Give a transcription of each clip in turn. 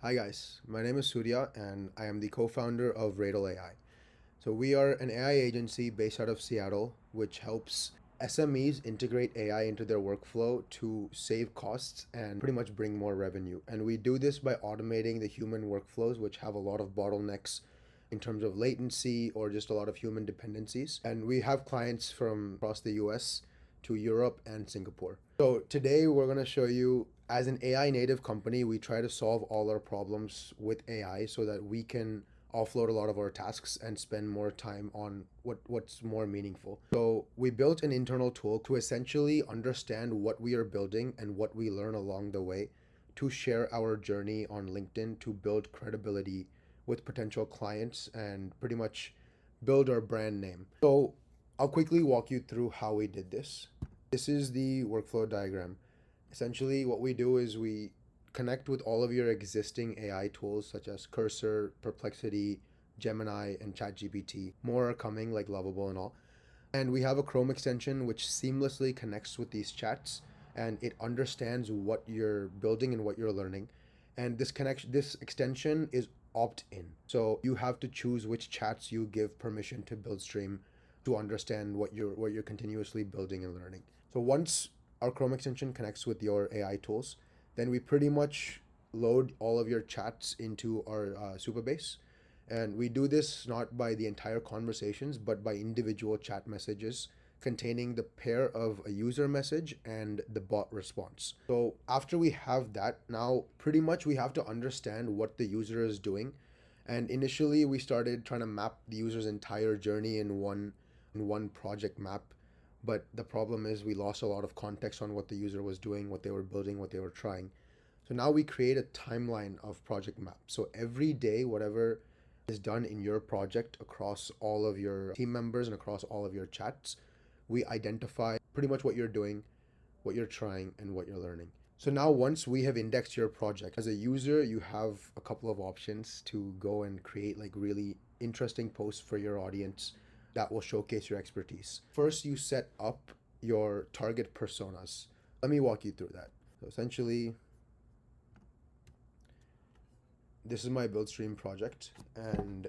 Hi guys, my name is Surya and I am the co-founder of Radel AI. So we are an AI agency based out of Seattle, which helps SMEs integrate AI into their workflow to save costs and pretty much bring more revenue. And we do this by automating the human workflows, which have a lot of bottlenecks in terms of latency or just a lot of human dependencies. And we have clients from across the US to Europe and Singapore. So today we're going to show you, as an AI native company, we try to solve all our problems with AI so that we can offload a lot of our tasks and spend more time on what's more meaningful. So we built an internal tool to essentially understand what we are building and what we learn along the way, to share our journey on LinkedIn, to build credibility with potential clients and pretty much build our brand name. So I'll quickly walk you through how we did this. This is the workflow diagram. Essentially, what we do is we connect with all of your existing AI tools such as Cursor, Perplexity, Gemini, and ChatGPT. More are coming, like Lovable and all. And we have a Chrome extension which seamlessly connects with these chats, and it understands what you're building and what you're learning. And this extension is opt-in. So you have to choose which chats you give permission to BuildStream to understand what you're continuously building and learning. So once our Chrome extension connects with your AI tools, then we pretty much load all of your chats into our Supabase. And we do this not by the entire conversations, but by individual chat messages containing the pair of a user message and the bot response. So after we have that, now pretty much we have to understand what the user is doing. And initially we started trying to map the user's entire journey in one project map. But the problem is we lost a lot of context on what the user was doing, what they were building, what they were trying. So now we create a timeline of project maps. So every day, whatever is done in your project across all of your team members and across all of your chats, we identify pretty much what you're doing, what you're trying, and what you're learning. So now once we have indexed your project, as a user, you have a couple of options to go and create like really interesting posts for your audience that will showcase your expertise. First, you set up your target personas. Let me walk you through that. So essentially, this is my BuildStream project, and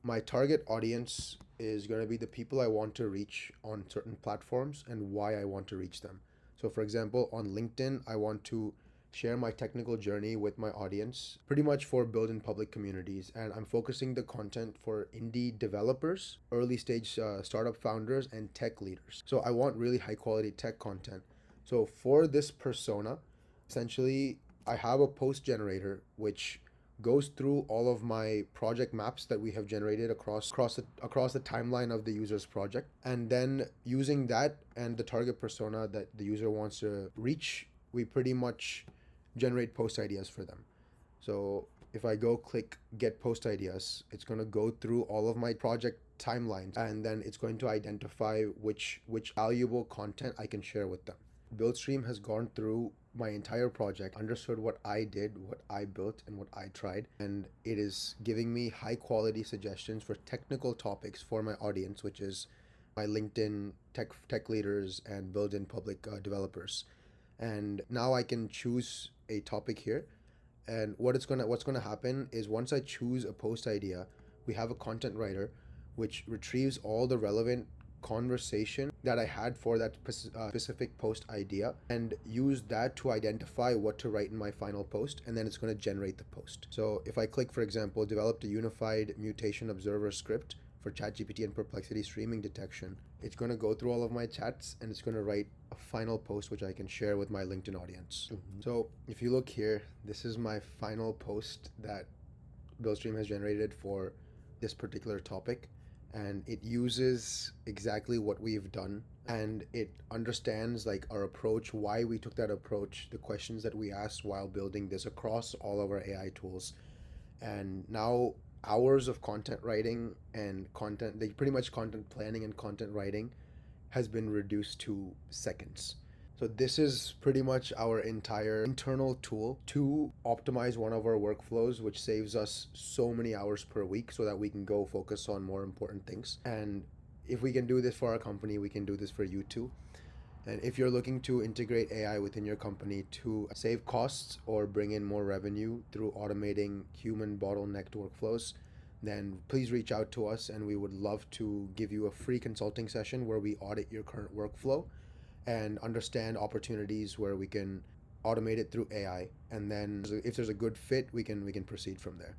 my target audience is going to be the people I want to reach on certain platforms and why I want to reach them. So for example, on LinkedIn, I want to share my technical journey with my audience, pretty much for build in public communities. And I'm focusing the content for indie developers, early stage startup founders, and tech leaders. So I want really high quality tech content. So for this persona, essentially, I have a post generator which goes through all of my project maps that we have generated across the timeline of the user's project, and then using that and the target persona that the user wants to reach, we pretty much generate post ideas for them. So if I go click get post ideas, it's going to go through all of my project timelines, and then it's going to identify which valuable content I can share with them. BuildStream has gone through my entire project, understood what I did, what I built, and what I tried, and it is giving me high quality suggestions for technical topics for my audience, which is my LinkedIn tech leaders and build in public developers. And now I can choose a topic here, and what's gonna happen is once I choose a post idea, we have a content writer which retrieves all the relevant conversation that I had for that specific post idea and use that to identify what to write in my final post, and then it's going to generate the post. So if I click, for example, developed a unified mutation observer script for ChatGPT and Perplexity streaming detection, it's going to go through all of my chats and it's going to write a final post which I can share with my LinkedIn audience. So if you look here, this is my final post that BuildStream has generated for this particular topic, and it uses exactly what we've done, and it understands like our approach, why we took that approach, the questions that we asked while building this across all of our AI tools. And now hours of content writing and content, like pretty much content planning and content writing, has been reduced to seconds. So this is pretty much our entire internal tool to optimize one of our workflows, which saves us so many hours per week so that we can go focus on more important things. And if we can do this for our company, we can do this for you too. And if you're looking to integrate AI within your company to save costs or bring in more revenue through automating human bottlenecked workflows, then please reach out to us and we would love to give you a free consulting session where we audit your current workflow and understand opportunities where we can automate it through AI. And then if there's a good fit, we can proceed from there.